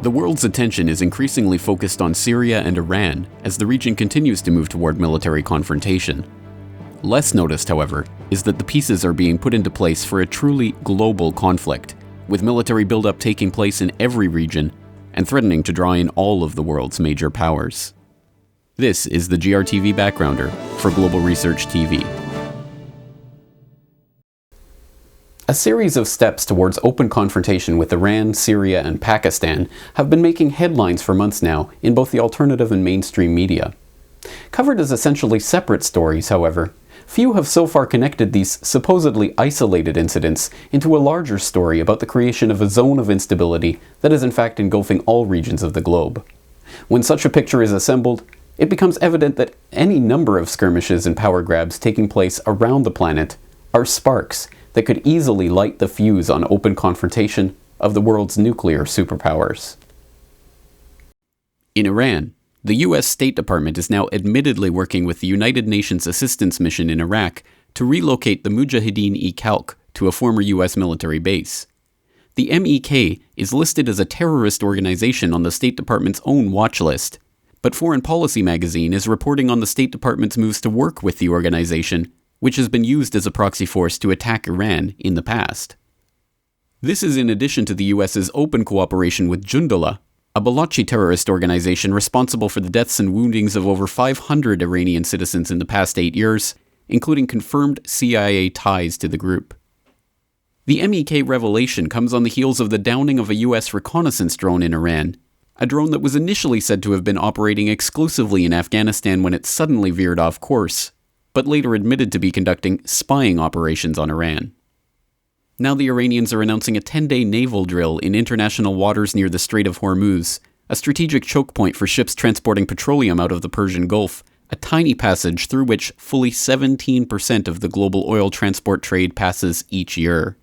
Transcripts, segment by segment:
The world's attention is increasingly focused on Syria and Iran as the region continues to move toward military confrontation. Less noticed, however, is that the pieces are being put into place for a truly global conflict, with military buildup taking place in every region and threatening to draw in all of the world's major powers. This is the GRTV Backgrounder for Global Research TV. A series of steps towards open confrontation with Iran, Syria, and Pakistan have been making headlines for months now in both the alternative and mainstream media. Covered as essentially separate stories, however, few have so far connected these supposedly isolated incidents into a larger story about the creation of a zone of instability that is in fact engulfing all regions of the globe. When such a picture is assembled, it becomes evident that any number of skirmishes and power grabs taking place around the planet are sparks that could easily light the fuse on open confrontation of the world's nuclear superpowers. In Iran, the US State Department is now admittedly working with the United Nations Assistance Mission in Iraq to relocate the Mujahideen-e-Khalq to a former US military base. The MEK is listed as a terrorist organization on the State Department's own watch list, but Foreign Policy magazine is reporting on the State Department's moves to work with the organization, which has been used as a proxy force to attack Iran in the past. This is in addition to the US's open cooperation with Jundullah, a Balochi terrorist organization responsible for the deaths and woundings of over 500 Iranian citizens in the past 8 years, including confirmed CIA ties to the group. The MEK revelation comes on the heels of the downing of a US reconnaissance drone in Iran, a drone that was initially said to have been operating exclusively in Afghanistan when it suddenly veered off course, but later admitted to be conducting spying operations on Iran. Now the Iranians are announcing a 10-day naval drill in international waters near the Strait of Hormuz, a strategic choke point for ships transporting petroleum out of the Persian Gulf, a tiny passage through which fully 17% of the global oil transport trade passes each year.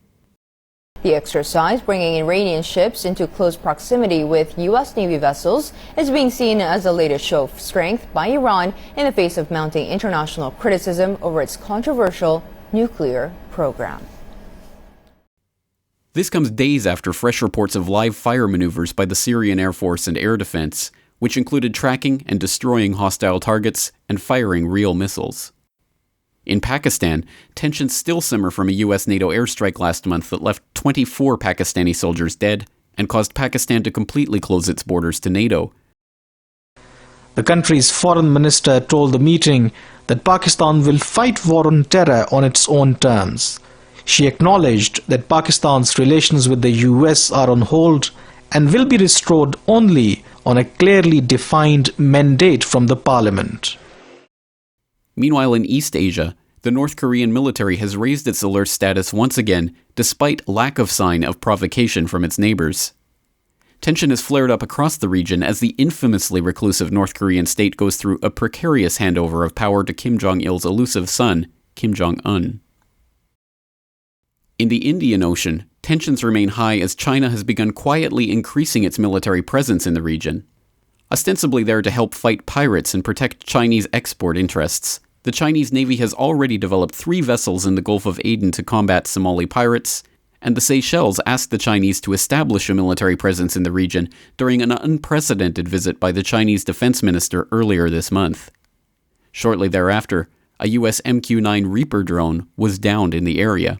The exercise, bringing Iranian ships into close proximity with U.S. Navy vessels, is being seen as the latest show of strength by Iran in the face of mounting international criticism over its controversial nuclear program. This comes days after fresh reports of live fire maneuvers by the Syrian Air Force and air defense, which included tracking and destroying hostile targets and firing real missiles. In Pakistan, tensions still simmer from a US NATO airstrike last month that left 24 Pakistani soldiers dead and caused Pakistan to completely close its borders to NATO. The country's foreign minister told the meeting that Pakistan will fight war on terror on its own terms. She acknowledged that Pakistan's relations with the US are on hold and will be restored only on a clearly defined mandate from the parliament. Meanwhile, in East Asia, the North Korean military has raised its alert status once again, despite lack of sign of provocation from its neighbors. Tension has flared up across the region as the infamously reclusive North Korean state goes through a precarious handover of power to Kim Jong-il's elusive son, Kim Jong-un. In the Indian Ocean, tensions remain high as China has begun quietly increasing its military presence in the region. Ostensibly there to help fight pirates and protect Chinese export interests, the Chinese Navy has already developed 3 vessels in the Gulf of Aden to combat Somali pirates, and the Seychelles asked the Chinese to establish a military presence in the region during an unprecedented visit by the Chinese defense minister earlier this month. Shortly thereafter, a US MQ-9 Reaper drone was downed in the area.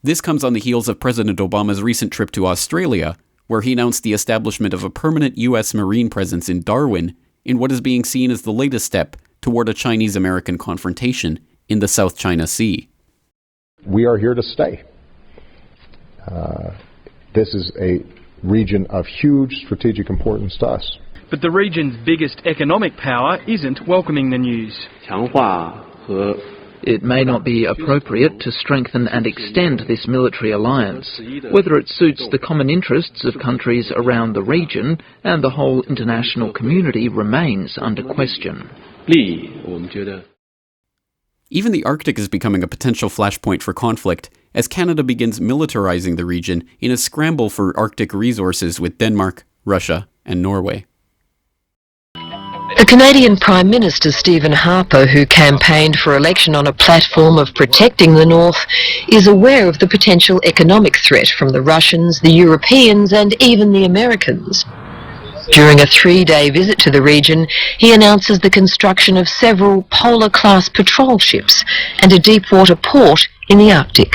This comes on the heels of President Obama's recent trip to Australia, where he announced the establishment of a permanent US Marine presence in Darwin in what is being seen as the latest step toward a Chinese-American confrontation in the South China Sea. We are here to stay. This is a region of huge strategic importance to us. But the region's biggest economic power isn't welcoming the news. It may not be appropriate to strengthen and extend this military alliance, whether it suits the common interests of countries around the region and the whole international community remains under question. Even the Arctic is becoming a potential flashpoint for conflict as Canada begins militarizing the region in a scramble for Arctic resources with Denmark, Russia, and Norway. The Canadian Prime Minister Stephen Harper, who campaigned for election on a platform of protecting the North, is aware of the potential economic threat from the Russians, the Europeans and even the Americans. During a 3-day visit to the region, he announces the construction of several polar-class patrol ships and a deep-water port in the Arctic.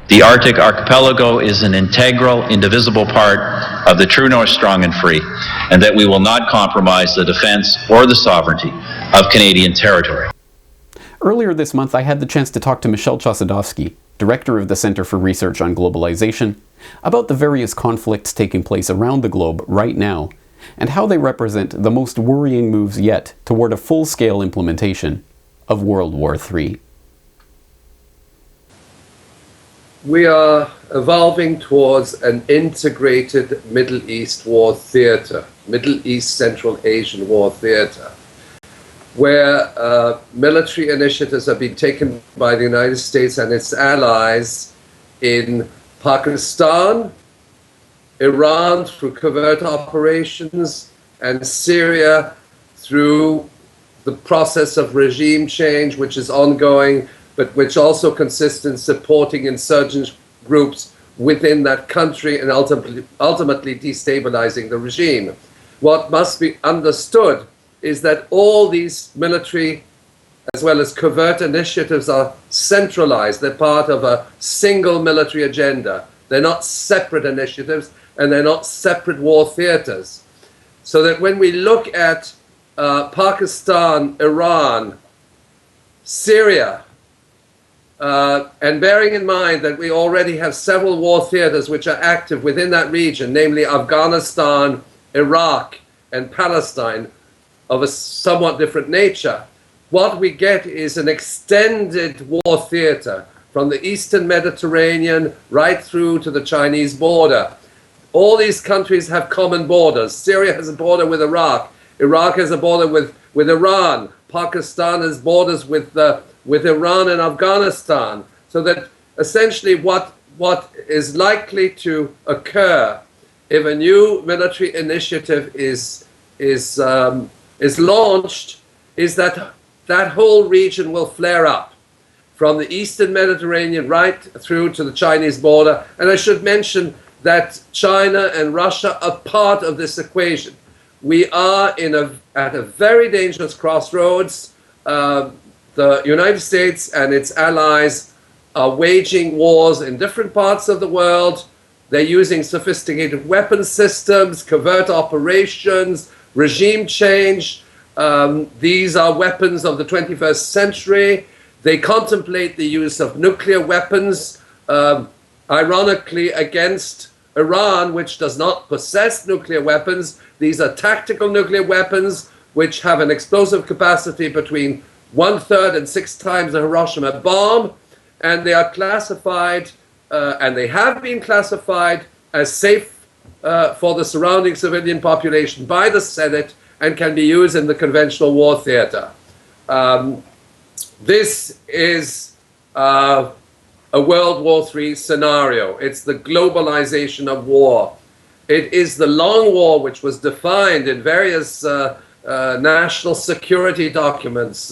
The Arctic archipelago is an integral, indivisible part of the true north, strong and free, and that we will not compromise the defense or the sovereignty of Canadian territory. Earlier this month, I had the chance to talk to Michelle Chossudovsky, director of the Center for Research on Globalization, about the various conflicts taking place around the globe right now, and how they represent the most worrying moves yet toward a full-scale implementation of World War III. We are evolving towards an integrated Middle East war theater, Middle East Central Asian war theater, where military initiatives are being taken by the United States and its allies in Pakistan, Iran through covert operations, and Syria through the process of regime change, which is ongoing, but which also consists in supporting insurgent groups within that country and ultimately destabilizing the regime. What must be understood is that all these military as well as covert initiatives are centralized. They're part of a single military agenda. They're not separate initiatives, and they're not separate war theaters. So that when we look at Pakistan, Iran, Syria, and bearing in mind that we already have several war theaters which are active within that region, namely Afghanistan, Iraq, and Palestine, of a somewhat different nature, what we get is an extended war theater from the Eastern Mediterranean right through to the Chinese border. All these countries have common borders. Syria has a border with Iraq. Iraq has a border with Iran. Pakistan has borders with Iran and Afghanistan. So that essentially what is likely to occur if a new military initiative is launched is that that whole region will flare up from the Eastern Mediterranean right through to the Chinese border. And I should mention that China and Russia are part of this equation. We are at a very dangerous crossroads. The United States and its allies are waging wars in different parts of the world. They're using sophisticated weapon systems, covert operations, regime change. These are weapons of the 21st century. They contemplate the use of nuclear weapons, ironically against Iran, which does not possess nuclear weapons. These are tactical nuclear weapons which have an explosive capacity between 1/3 and 6 times the Hiroshima bomb, and they are classified, and they have been classified as safe for the surrounding civilian population by the Senate and can be used in the conventional war theater. This is a World War III scenario. It's the globalization of war. It is the long war which was defined in various national security documents,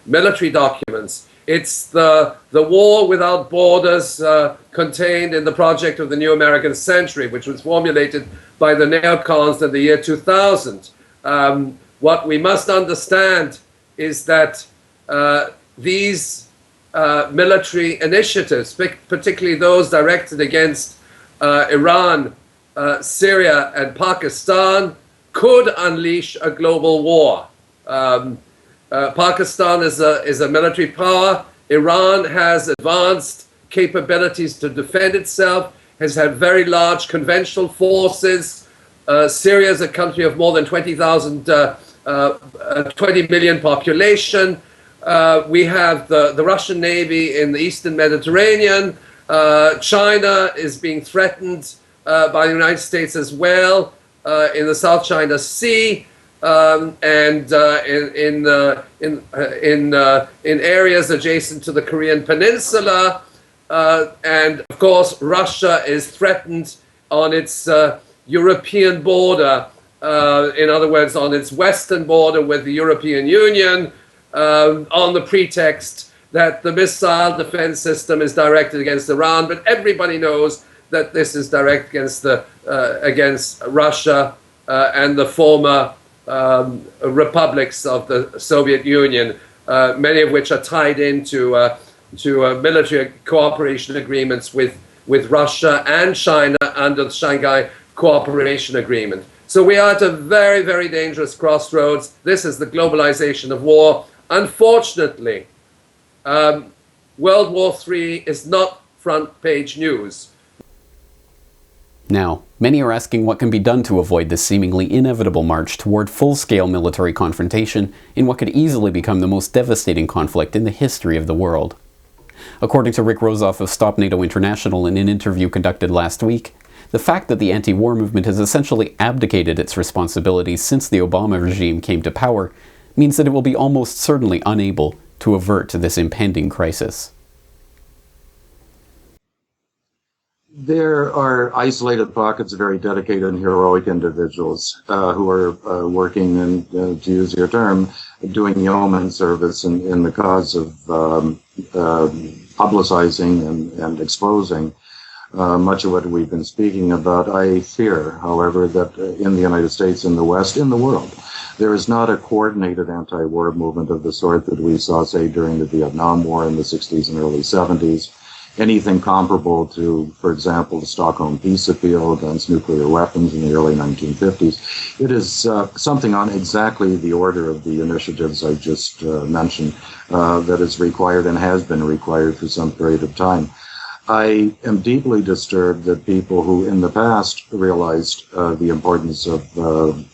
military documents. It's the war without borders contained in the project of the New American Century, which was formulated by the neocons in the year 2000. What we must understand is that these military initiatives, particularly those directed against Iran, Syria, and Pakistan, could unleash a global war. Pakistan is a military power. Iran has advanced capabilities to defend itself, has had very large conventional forces. Syria is a country of more than 20 million population. We have the Russian Navy in the Eastern Mediterranean. China is being threatened by the United States as well in the South China Sea, and in areas adjacent to the Korean Peninsula. And of course, Russia is threatened on its European border, in other words, on its western border with the European Union, on the pretext that the missile defense system is directed against Iran. But everybody knows that this is directed against Russia and the former republics of the Soviet Union, many of which are tied into military cooperation agreements with Russia and China under the Shanghai Cooperation Agreement. So we are at a very, very dangerous crossroads. This is the globalization of war. Unfortunately, World War III is not front page news. Now, many are asking what can be done to avoid this seemingly inevitable march toward full-scale military confrontation in what could easily become the most devastating conflict in the history of the world. According to Rick Rozoff of Stop NATO International in an interview conducted last week, the fact that the anti-war movement has essentially abdicated its responsibilities since the Obama regime came to power means that it will be almost certainly unable to avert this impending crisis. There are isolated pockets of very dedicated and heroic individuals who are working, and to use your term, doing yeoman service in the cause of publicizing and exposing much of what we've been speaking about. I fear, however, that in the United States, in the West, in the world, there is not a coordinated anti-war movement of the sort that we saw, say, during the Vietnam War in the 60s and early 70s. Anything comparable to, for example, the Stockholm Peace Appeal against nuclear weapons in the early 1950s. It is something on exactly the order of the initiatives I just mentioned that is required and has been required for some period of time. I am deeply disturbed that people who in the past realized the importance of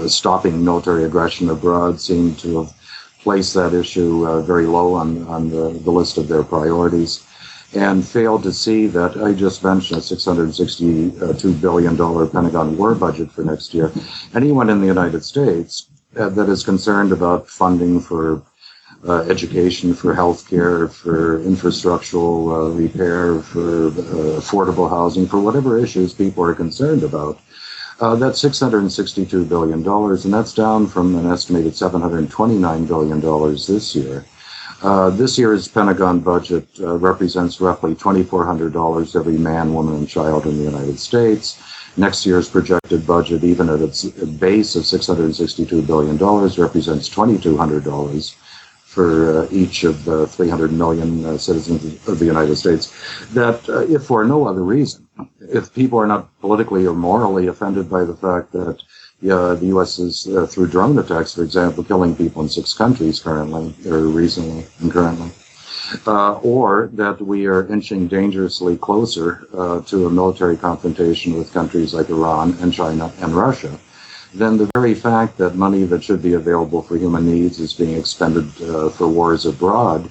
stopping military aggression abroad seem to have placed that issue very low on the list of their priorities, and failed to see that I just mentioned a $662 billion Pentagon war budget for next year. Anyone in the United States that is concerned about funding for education, for healthcare, for infrastructural repair, for affordable housing, for whatever issues people are concerned about, that's $662 billion, and that's down from an estimated $729 billion this year. This year's Pentagon budget represents roughly $2,400 every man, woman, and child in the United States. Next year's projected budget, even at its base of $662 billion, represents $2,200 for each of the 300 million citizens of the United States. That, if for no other reason, if people are not politically or morally offended by the fact that the U.S. is, through drone attacks, for example, killing people in 6 countries currently, or recently and currently, or that we are inching dangerously closer to a military confrontation with countries like Iran and China and Russia, then the very fact that money that should be available for human needs is being expended for wars abroad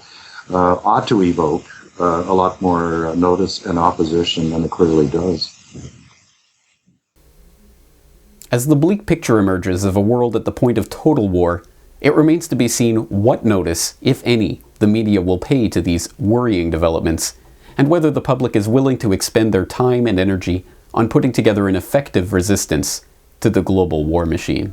ought to evoke a lot more notice and opposition than it clearly does. As the bleak picture emerges of a world at the point of total war, it remains to be seen what notice, if any, the media will pay to these worrying developments, and whether the public is willing to expend their time and energy on putting together an effective resistance to the global war machine.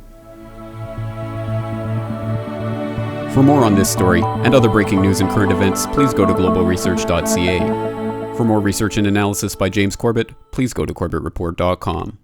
For more on this story and other breaking news and current events, please go to globalresearch.ca. For more research and analysis by James Corbett, please go to corbettreport.com.